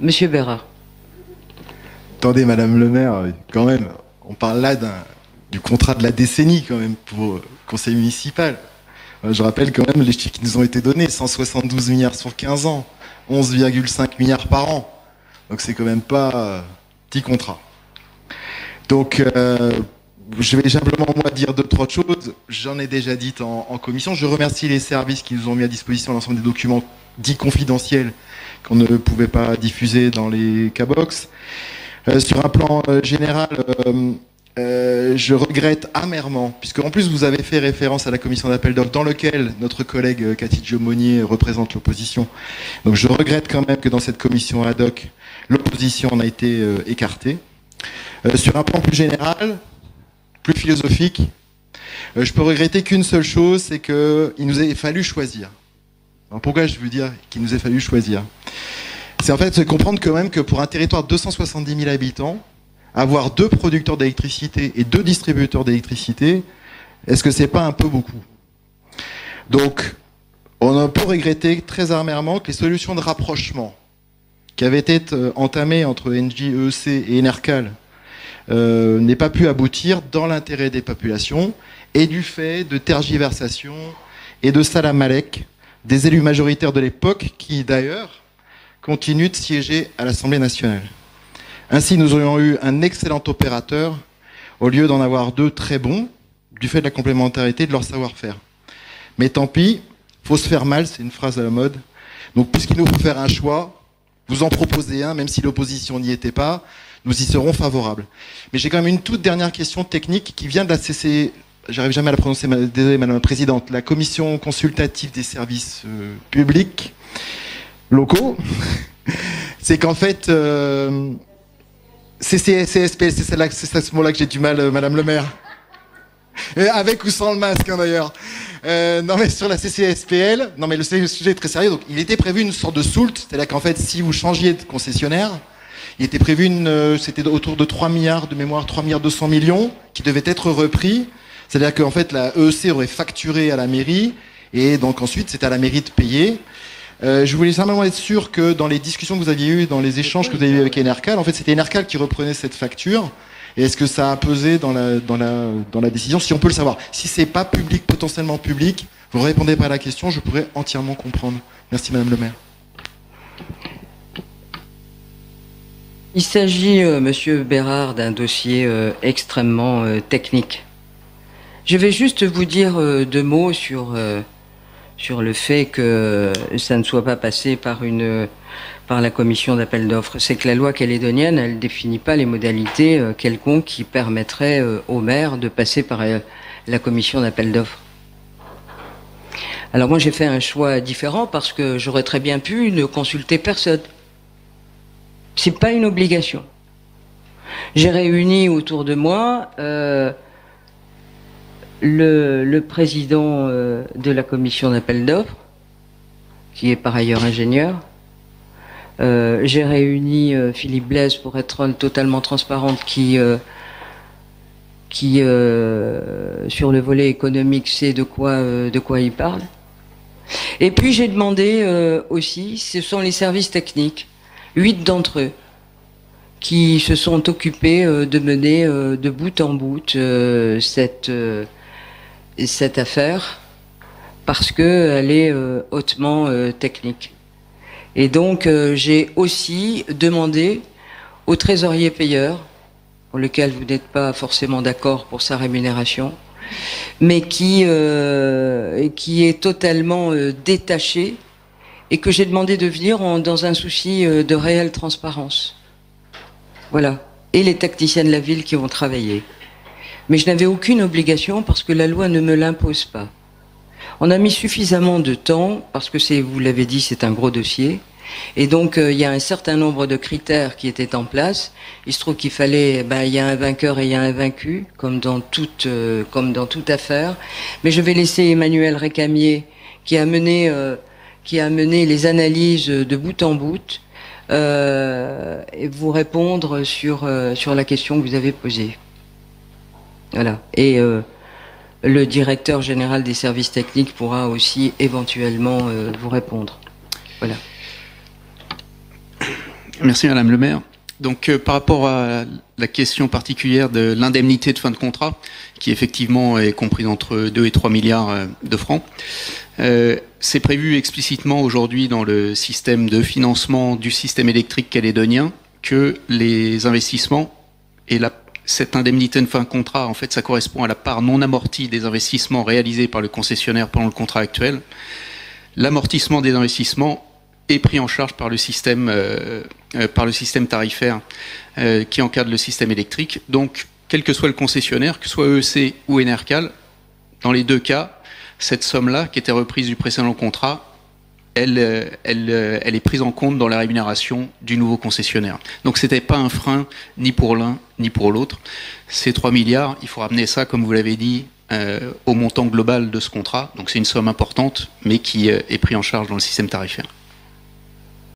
Monsieur Bérard. Attendez, Madame le maire, quand même, on parle là du contrat de la décennie, quand même, pour le conseil municipal. Je rappelle quand même les chiffres qui nous ont été donnés, 172 milliards sur 15 ans, 11,5 milliards par an. Donc c'est quand même pas petit contrat. Donc je vais simplement moi dire deux, trois choses. J'en ai déjà dit en commission. Je remercie les services qui nous ont mis à disposition l'ensemble des documents dits confidentiels qu'on ne pouvait pas diffuser dans les K-Box. Sur un plan général, je regrette amèrement, puisque en plus vous avez fait référence à la commission d'appel d'offres dans lequel notre collègue Cathy Giomonier représente l'opposition. Donc je regrette quand même que dans cette commission ad hoc, l'opposition en a été écartée. Sur un plan plus général, plus philosophique, je peux regretter qu'une seule chose, c'est qu'il nous ait fallu choisir. Alors pourquoi je veux dire qu'il nous ait fallu choisir ? C'est en fait se comprendre quand même que pour un territoire de 270 000 habitants, avoir 2 producteurs d'électricité et 2 distributeurs d'électricité, est-ce que c'est pas un peu beaucoup ? Donc, on peut regretter très amèrement que les solutions de rapprochement qui avaient été entamées entre Engie, EEC et Enercal n'aient pas pu aboutir dans l'intérêt des populations et du fait de tergiversations et de salamalek des élus majoritaires de l'époque qui, d'ailleurs, continuent de siéger à l'Assemblée nationale. Ainsi, nous aurions eu un excellent opérateur au lieu d'en avoir 2 très bons, du fait de la complémentarité de leur savoir-faire. Mais tant pis, faut se faire mal, c'est une phrase à la mode. Donc, puisqu'il nous faut faire un choix, vous en proposez un, même si l'opposition n'y était pas, nous y serons favorables. Mais j'ai quand même une toute dernière question technique qui vient de la CC... J'arrive jamais à la prononcer, désolé Madame la Présidente. La Commission consultative des services publics locaux. C'est qu'en fait... CSPL, c'est à ce mot-là que j'ai du mal, Madame le maire. Avec ou sans le masque, hein, d'ailleurs. Non, mais sur la CCSPL, non, mais le sujet est très sérieux. Donc, il était prévu une sorte de soult, c'est-à-dire qu'en fait, si vous changiez de concessionnaire, il était prévu c'était autour de 3 milliards de mémoire, 3 milliards 200 millions, qui devaient être repris. C'est-à-dire qu'en fait, la EEC aurait facturé à la mairie, et donc ensuite, c'est à la mairie de payer. Je voulais simplement être sûr que dans les discussions que vous aviez eues, dans les échanges que vous avez eus avec Enercal, en fait, c'était Enercal qui reprenait cette facture. Et est-ce que ça a pesé dans la décision, si on peut le savoir? Si c'est pas public, potentiellement public, vous répondez pas à la question, je pourrais entièrement comprendre. Merci Madame le maire. Il s'agit, Monsieur Bérard, d'un dossier extrêmement technique. Je vais juste vous dire 2 mots sur le fait que ça ne soit pas passé par la commission d'appel d'offres. C'est que la loi calédonienne, elle ne définit pas les modalités quelconques qui permettraient au maire de passer par la commission d'appel d'offres. Alors moi j'ai fait un choix différent parce que j'aurais très bien pu ne consulter personne. C'est pas une obligation. J'ai réuni autour de moi le président de la commission d'appel d'offres, qui est par ailleurs ingénieur. J'ai réuni Philippe Blaise, pour être totalement transparente, qui sur le volet économique sait de quoi il parle. Et puis j'ai demandé aussi, ce sont les services techniques, 8 d'entre eux, qui se sont occupés de mener de bout en bout cette affaire, parce qu'elle est hautement technique. Et donc j'ai aussi demandé au trésorier payeur, pour lequel vous n'êtes pas forcément d'accord pour sa rémunération, mais qui est totalement détaché, et que j'ai demandé de venir dans un souci de réelle transparence. Voilà. Et les techniciens de la ville qui ont travaillé. Mais je n'avais aucune obligation parce que la loi ne me l'impose pas. On a mis suffisamment de temps, parce que vous l'avez dit, c'est un gros dossier. Et donc, il y a un certain nombre de critères qui étaient en place. Il se trouve qu'il fallait, il y a un vainqueur et il y a un vaincu, comme dans toute affaire. Mais je vais laisser Emmanuel Récamier, qui a mené les analyses de bout en bout, et vous répondre sur la question que vous avez posée. Voilà. Et le directeur général des services techniques pourra aussi éventuellement vous répondre. Voilà. Merci Madame le maire. Donc par rapport à la question particulière de l'indemnité de fin de contrat, qui effectivement est comprise entre 2 et 3 milliards de francs, c'est prévu explicitement aujourd'hui dans le système de financement du système électrique calédonien que les investissements et cette indemnité de fin de contrat, en fait, ça correspond à la part non amortie des investissements réalisés par le concessionnaire pendant le contrat actuel. L'amortissement des investissements est pris en charge par le système tarifaire qui encadre le système électrique. Donc, quel que soit le concessionnaire, que ce soit EEC ou Enercal, dans les deux cas, cette somme-là, qui était reprise du précédent contrat, elle est prise en compte dans la rémunération du nouveau concessionnaire. Donc, ce n'était pas un frein ni pour l'un ni pour l'autre. Ces 3 milliards, il faut ramener ça, comme vous l'avez dit, au montant global de ce contrat. Donc, c'est une somme importante, mais qui est prise en charge dans le système tarifaire.